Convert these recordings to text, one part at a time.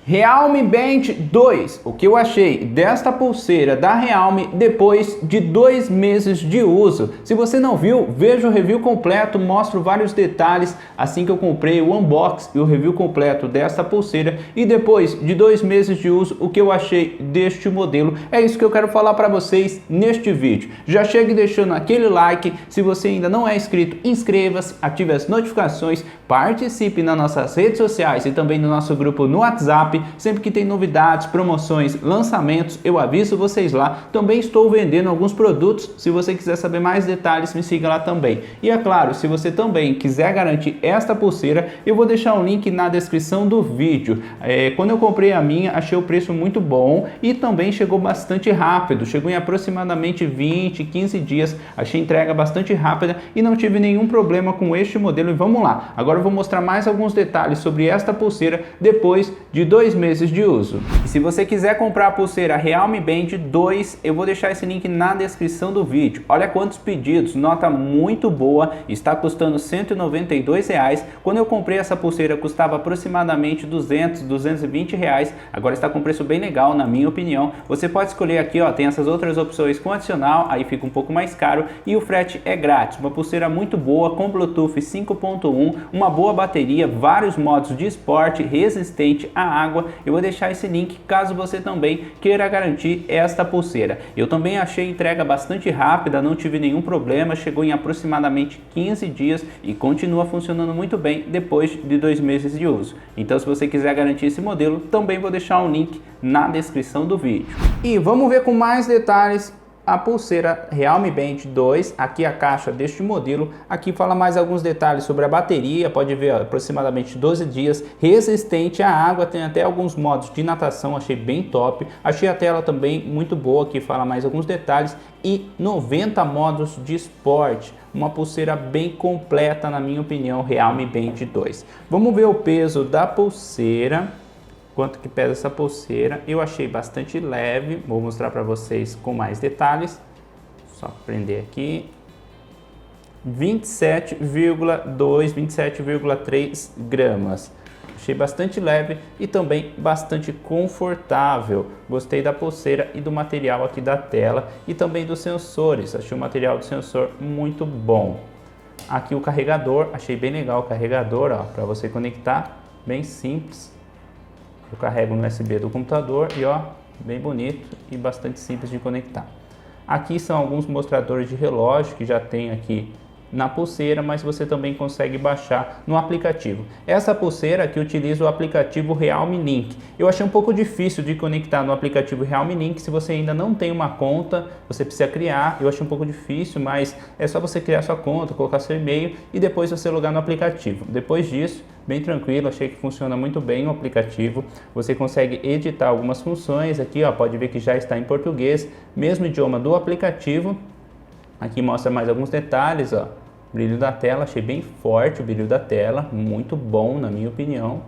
Realme Band 2, o que eu achei desta pulseira da Realme depois de 2 meses de uso. Se você não viu, veja o review completo, mostro vários detalhes assim que eu comprei, o unboxing e o review completo desta pulseira. E depois de 2 meses de uso, o que eu achei deste modelo. É isso que eu quero falar para vocês neste vídeo. Já chegue deixando aquele like, se você ainda não é inscrito, inscreva-se, ative as notificações, participe nas nossas redes sociais e também no nosso grupo no WhatsApp. Sempre que tem novidades, promoções, lançamentos, eu aviso vocês lá. Também estou vendendo alguns produtos, se você quiser saber mais detalhes, me siga lá também. E é claro, se você também quiser garantir esta pulseira, eu vou deixar um link na descrição do vídeo. Quando eu comprei a minha, achei o preço muito bom e também chegou bastante rápido, chegou em aproximadamente 20, 15 dias, achei entrega bastante rápida e não tive nenhum problema com este modelo. E vamos lá, agora eu vou mostrar mais alguns detalhes sobre esta pulseira depois de 2 meses de uso. E se você quiser comprar a pulseira Realme Band 2, eu vou deixar esse link na descrição do vídeo. Olha quantos pedidos, nota muito boa, está custando R$ 192. Quando eu comprei essa pulseira custava aproximadamente 200, 220 reais. Agora está com preço bem legal, na minha opinião. Você pode escolher aqui, ó, tem essas outras opções com adicional, aí fica um pouco mais caro e o frete é grátis. Uma pulseira muito boa, com Bluetooth 5.1, uma boa bateria, vários modos de esporte, resistente à água. Eu vou deixar esse link caso você também queira garantir esta pulseira. Eu também achei a entrega bastante rápida, não tive nenhum problema, chegou em aproximadamente 15 dias e continua funcionando muito bem depois de 2 meses de uso. Então, se você quiser garantir esse modelo, também vou deixar um link na descrição do vídeo. E vamos ver com mais detalhes a pulseira Realme Band 2, aqui a caixa deste modelo. Aqui fala mais alguns detalhes sobre a bateria, pode ver, ó, aproximadamente 12 dias, resistente à água, tem até alguns modos de natação, achei bem top. Achei a tela também muito boa, aqui fala mais alguns detalhes e 90 modos de esporte. Uma pulseira bem completa, na minha opinião, Realme Band 2. Vamos ver o peso da pulseira. Quanto que pesa essa pulseira? Eu achei bastante leve, vou mostrar para vocês com mais detalhes. Só prender aqui. 27,2, 27,3 gramas. Achei bastante leve e também bastante confortável. Gostei da pulseira e do material aqui da tela e também dos sensores. Achei o material do sensor muito bom. Aqui o carregador, achei bem legal o carregador, ó, para você conectar, bem simples. Eu carrego no USB do computador e ó, bem bonito e bastante simples de conectar. Aqui são alguns mostradores de relógio que já tem aqui na pulseira, mas você também consegue baixar no aplicativo. Essa pulseira aqui utiliza o aplicativo Realme Link. Eu achei um pouco difícil de conectar no aplicativo Realme Link. Se você ainda não tem uma conta, você precisa criar. Eu achei um pouco difícil, mas é só você criar sua conta, colocar seu e-mail e depois você logar no aplicativo. Depois disso, bem tranquilo, achei que funciona muito bem o aplicativo. Você consegue editar algumas funções aqui, ó, pode ver que já está em português, mesmo idioma do aplicativo. Aqui mostra mais alguns detalhes, ó. Brilho da tela, achei bem forte o brilho da tela, muito bom na minha opinião.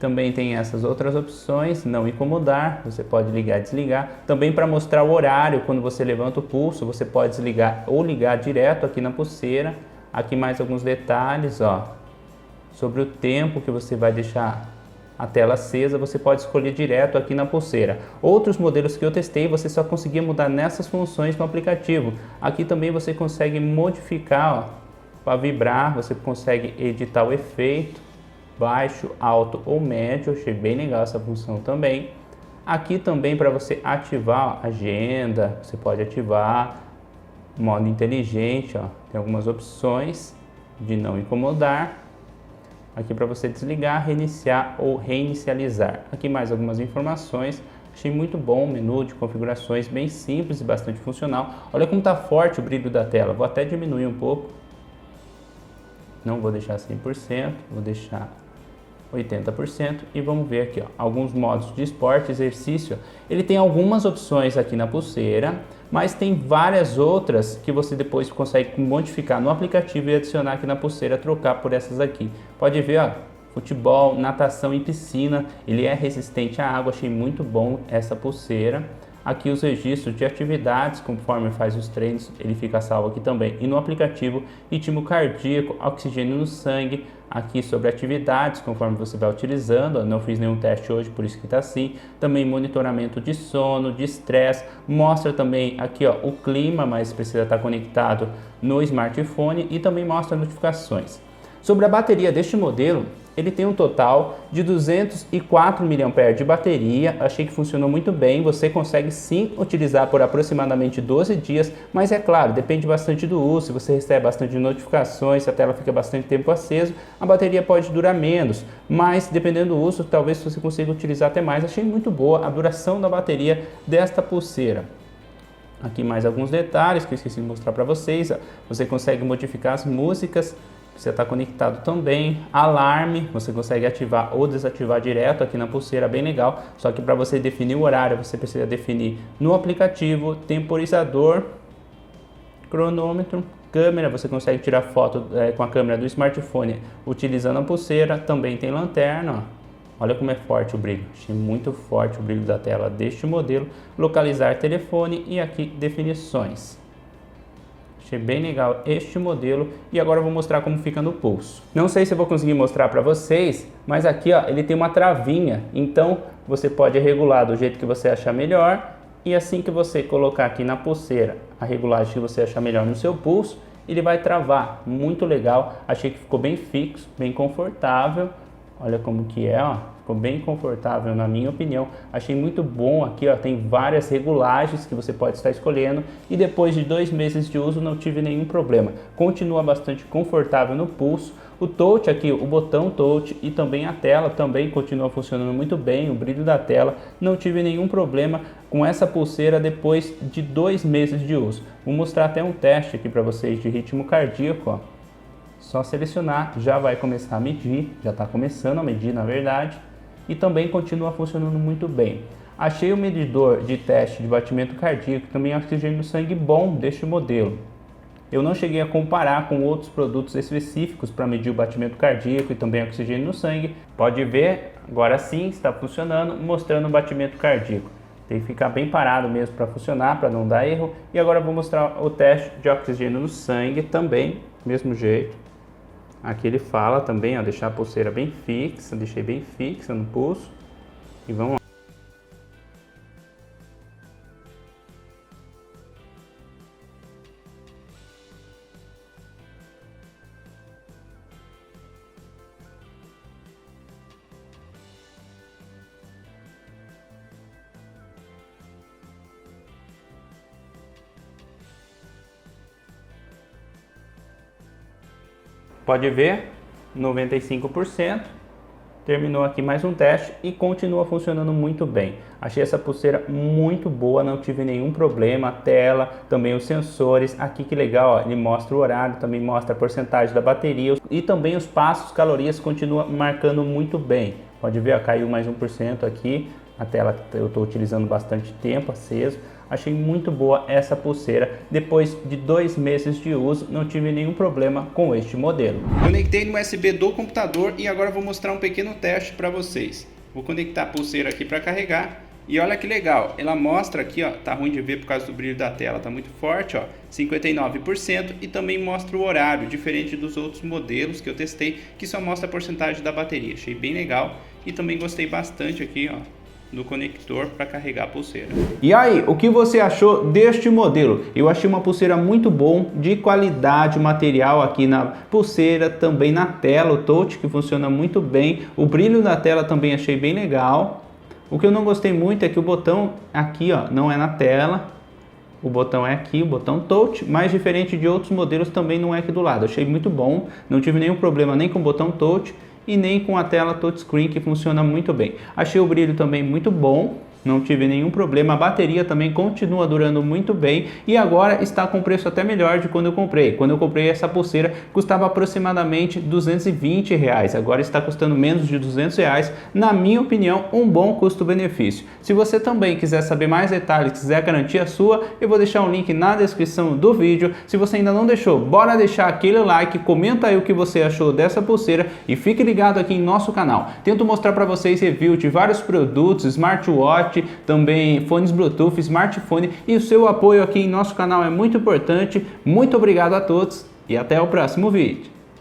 Também tem essas outras opções, não incomodar, você pode ligar e desligar. Também para mostrar o horário, quando você levanta o pulso, você pode desligar ou ligar direto aqui na pulseira. Aqui mais alguns detalhes, ó, sobre o tempo que você vai deixar a tela acesa, você pode escolher direto aqui na pulseira. Outros modelos que eu testei, você só conseguia mudar nessas funções no aplicativo. Aqui também você consegue modificar, para vibrar, você consegue editar o efeito, baixo, alto ou médio. Achei bem legal essa função também. Aqui também para você ativar a agenda, você pode ativar modo inteligente, ó, tem algumas opções de não incomodar. Aqui para você desligar, reiniciar ou reinicializar. Aqui mais algumas informações. Achei muito bom o menu de configurações, bem simples e bastante funcional. Olha como está forte o brilho da tela. Vou até diminuir um pouco. Não vou deixar 100%, vou deixar 80% e vamos ver aqui, ó, alguns modos de esporte, exercício. Ele tem algumas opções aqui na pulseira, mas tem várias outras que você depois consegue modificar no aplicativo e adicionar aqui na pulseira, trocar por essas aqui. Pode ver, ó, futebol, natação e piscina. Ele é resistente à água, achei muito bom essa pulseira. aqui os registros de atividades, conforme faz os treinos, ele fica salvo aqui também. E no aplicativo, ritmo cardíaco, oxigênio no sangue, aqui sobre atividades, conforme você vai utilizando. Eu não fiz nenhum teste hoje, por isso que está assim. Também monitoramento de sono, de estresse, mostra também aqui ó, o clima, mas precisa estar conectado no smartphone, e também mostra notificações. Sobre a bateria deste modelo, ele tem um total de 204 mAh de bateria. Achei que funcionou muito bem. Você consegue sim utilizar por aproximadamente 12 dias, mas é claro, depende bastante do uso. Se você recebe bastante notificações, se a tela fica bastante tempo acesa, a bateria pode durar menos, mas dependendo do uso, talvez você consiga utilizar até mais. Achei muito boa a duração da bateria desta pulseira. Aqui mais alguns detalhes que eu esqueci de mostrar para vocês. Você consegue modificar as músicas, você está conectado também, alarme, você consegue ativar ou desativar direto aqui na pulseira, bem legal. Só que para você definir o horário, você precisa definir no aplicativo. Temporizador, cronômetro, câmera, você consegue tirar foto com a câmera do smartphone utilizando a pulseira. Também tem lanterna, ó. Olha como é forte o brilho, achei muito forte o brilho da tela deste modelo. Localizar telefone e aqui definições. Achei bem legal este modelo, e agora eu vou mostrar como fica no pulso. Não sei se eu vou conseguir mostrar para vocês, mas aqui ó, ele tem uma travinha, então você pode regular do jeito que você achar melhor, e assim que você colocar aqui na pulseira a regulagem que você achar melhor no seu pulso, ele vai travar. Muito legal, achei que ficou bem fixo, bem confortável. Olha como que é, ó. Ficou bem confortável na minha opinião. Achei muito bom aqui, ó. Tem várias regulagens que você pode estar escolhendo, e depois de 2 meses de uso não tive nenhum problema. Continua bastante confortável no pulso. O touch aqui, o botão touch, e também a tela também continua funcionando muito bem. O brilho da tela, não tive nenhum problema com essa pulseira depois de 2 meses de uso. Vou mostrar até um teste aqui para vocês de ritmo cardíaco, ó. Só selecionar, já vai começar a medir, já está começando a medir na verdade, e também continua funcionando muito bem. Achei o medidor de teste de batimento cardíaco, também oxigênio no sangue bom deste modelo. Eu não cheguei a comparar com outros produtos específicos para medir o batimento cardíaco e também oxigênio no sangue. Pode ver, agora sim está funcionando, mostrando o batimento cardíaco. Tem que ficar bem parado mesmo para funcionar, para não dar erro. E agora eu vou mostrar o teste de oxigênio no sangue também, mesmo jeito. Aqui ele fala também, ó, deixar a pulseira bem fixa, deixei bem fixa no pulso. E vamos lá. Pode ver, 95%. Terminou aqui mais um teste e continua funcionando muito bem. Achei essa pulseira muito boa, não tive nenhum problema. A tela, também os sensores. Aqui que legal, ó, ele mostra o horário, também mostra a porcentagem da bateria. E também os passos, calorias, continua marcando muito bem. Pode ver, ó, caiu mais 1% aqui. A tela que eu estou utilizando bastante tempo aceso. Achei muito boa essa pulseira. Depois de 2 meses de uso, não tive nenhum problema com este modelo. Conectei no USB do computador e agora vou mostrar um pequeno teste para vocês. Vou conectar a pulseira aqui para carregar. E olha que legal, ela mostra aqui, ó, tá ruim de ver por causa do brilho da tela, tá muito forte, ó, 59%, e também mostra o horário, diferente dos outros modelos que eu testei, que só mostra a porcentagem da bateria. Achei bem legal e também gostei bastante aqui, ó, do conector para carregar a pulseira. E aí, o que você achou deste modelo? Eu achei uma pulseira muito bom, de qualidade, material aqui na pulseira, também na tela, o touch que funciona muito bem, o brilho da tela também achei bem legal. O que eu não gostei muito é que o botão aqui, ó, não é na tela, o botão é aqui, o botão touch, mas diferente de outros modelos também não é aqui do lado. Achei muito bom, não tive nenhum problema nem com o botão touch e nem com a tela touchscreen, que funciona muito bem. Achei o brilho também muito bom, não tive nenhum problema. A bateria também continua durando muito bem e agora está com preço até melhor de quando eu comprei. Quando eu comprei essa pulseira custava aproximadamente R$220, agora está custando menos de R$200. Na minha opinião, um bom custo-benefício. Se você também quiser saber mais detalhes, quiser garantir a sua, eu vou deixar um link na descrição do vídeo. Se você ainda não deixou, bora deixar aquele like, comenta aí o que você achou dessa pulseira e fique ligado aqui em nosso canal. Tento mostrar para vocês review de vários produtos, smartwatch, pacote, também fones Bluetooth, smartphone, e o seu apoio aqui em nosso canal é muito importante. Muito obrigado a todos e até o próximo vídeo.